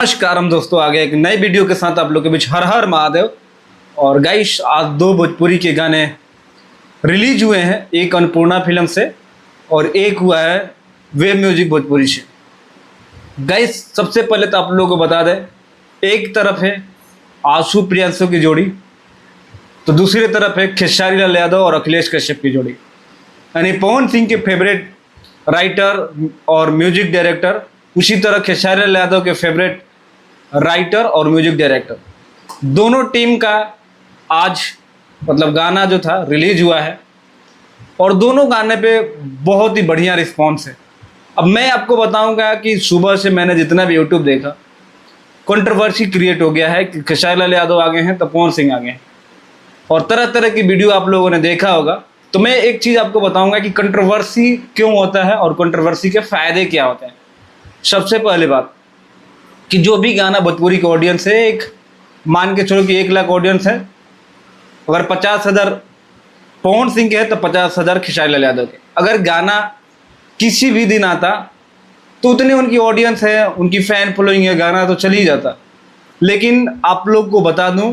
नमस्कार हम दोस्तों, आ गए एक नई वीडियो के साथ आप लोग के बीच। हर हर महादेव। और गाइस, आज दो भोजपुरी के गाने रिलीज हुए हैं, एक अन्नपूर्णा फिल्म से और एक हुआ है वेब म्यूजिक भोजपुरी से। गाइस, सबसे पहले तो आप लोगों को बता दें, एक तरफ है आशु प्रियांशु की जोड़ी, तो दूसरी तरफ है खेसारी लाल यादव और अखिलेश कश्यप की जोड़ी। यानी पवन सिंह के फेवरेट राइटर और म्यूजिक डायरेक्टर, उसी तरह खेसारी लाल यादव के फेवरेट राइटर और म्यूजिक डायरेक्टर, दोनों टीम का आज गाना जो था रिलीज हुआ है और दोनों गाने पे बहुत ही बढ़िया रिस्पॉन्स है। अब मैं आपको बताऊंगा कि सुबह से मैंने जितना भी यूट्यूब देखा, कंट्रोवर्सी क्रिएट हो गया है कि खेसारी लाल यादव आगे हैं तो पवन सिंह आगे हैं, और तरह तरह की वीडियो आप लोगों ने देखा होगा। तो मैं एक चीज़ आपको बताऊंगा कि कंट्रोवर्सी क्यों होता है और कंट्रोवर्सी के फ़ायदे क्या होते हैं। सबसे पहले बात कि जो भी गाना भोजपुरी के ऑडियंस है, एक मान के चलो कि 1 लाख ऑडियंस है, अगर 50,000 पवन सिंह के है तो 50,000 खेसारी लाल यादव के। अगर गाना किसी भी दिन आता तो उतनी उनकी ऑडियंस है, उनकी फ़ैन फॉलोइंग है, गाना तो चल ही जाता। लेकिन आप लोग को बता दूं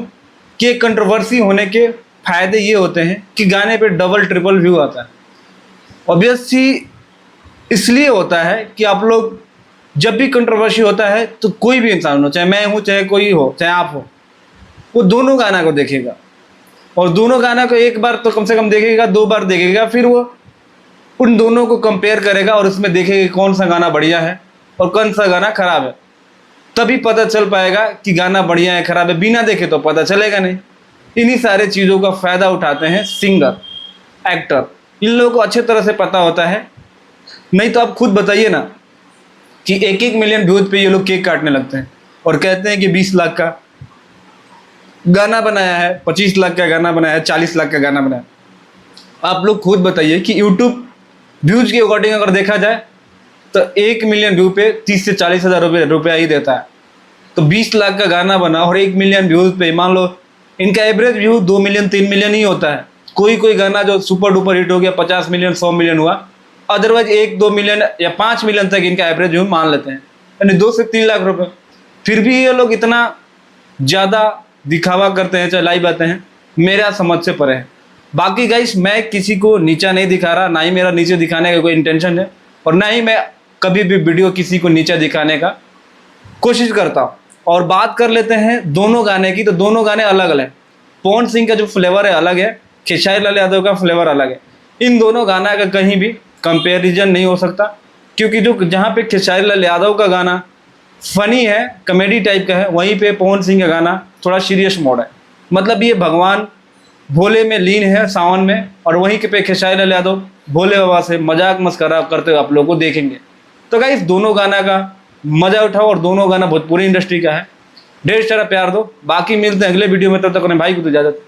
कि कंट्रोवर्सी होने के फ़ायदे ये होते हैं कि गाने पे डबल ट्रिपल व्यू आता है। ऑब्वियसली इसलिए होता है कि आप लोग जब भी कंट्रोवर्सी होता है तो कोई भी इंसान हो, चाहे मैं हूँ, चाहे कोई हो, चाहे आप हो, वो दोनों गाना को देखेगा और दोनों गाना को एक बार तो कम से कम देखेगा, 2 बार देखेगा, फिर वो उन दोनों को कंपेयर करेगा और उसमें देखेगा कौन सा गाना बढ़िया है और कौन सा गाना खराब है। तभी पता चल पाएगा कि गाना बढ़िया है खराब है। बिना देखे तो पता चलेगा नहीं। इन्हीं सारे चीज़ों का फ़ायदा उठाते हैं सिंगर, एक्टर, इन लोगों को अच्छे तरह से पता होता है। नहीं तो आप खुद बताइए ना कि 1-1 मिलियन व्यूज पे ये लोग केक काटने लगते हैं और कहते हैं कि 20 लाख का गाना बनाया है, 25 लाख का गाना बनाया है, 40 लाख का गाना बनाया है। आप लोग खुद बताइए कि यूट्यूब व्यूज के अकॉर्डिंग अगर देखा जाए तो 1 मिलियन व्यू पे 30 से 40 हज़ार रुपया ही देता है। तो 20 लाख का गाना बना और 1 मिलियन व्यूज पे, मान लो इनका एवरेज व्यू 2 मिलियन 3 मिलियन ही होता है। कोई गाना जो सुपर डुपर हिट हो गया 50 मिलियन 100 मिलियन हुआ, अदरवाइज 1-2 मिलियन या 5 मिलियन तक इनका एवरेज व्यू मान लेते हैं, यानी 2 से 3 लाख रुपए। फिर भी ये लोग इतना ज़्यादा दिखावा करते हैं, चाहे लाइव आते हैं, मेरा समझ से परे है। बाकी गाइस, मैं किसी को नीचा नहीं दिखा रहा, ना ही मेरा नीचे दिखाने का कोई इंटेंशन है और ना ही मैं कभी भी वीडियो किसी को नीचा दिखाने का कोशिश करता हूँ। और बात कर लेते हैं दोनों गाने की, तो दोनों गाने अलग अलग हैं। पवन सिंह का जो फ्लेवर है अलग है, खेसारी लाल यादव का फ्लेवर अलग है। इन दोनों गाना का कहीं भी कंपैरिजन नहीं हो सकता, क्योंकि जो जहाँ पे खेसारी लाल यादव का गाना फनी है, कॉमेडी टाइप का है, वहीं पे पवन सिंह का गाना थोड़ा सीरियस मोड है। मतलब ये भगवान भोले में लीन है, सावन में, और वहीं पे खेसारी लाल यादव भोले बाबा से मजाक मस्करा करते हुए आप लोगों को देखेंगे। तो गाइस, दोनों गाना का मजा उठाओ और दोनों गाना भोजपुरी इंडस्ट्री का है। ढेर सारा प्यार दो। बाकी मिलते हैं अगले वीडियो में, तब तक अपने भाई को तो इजाजत।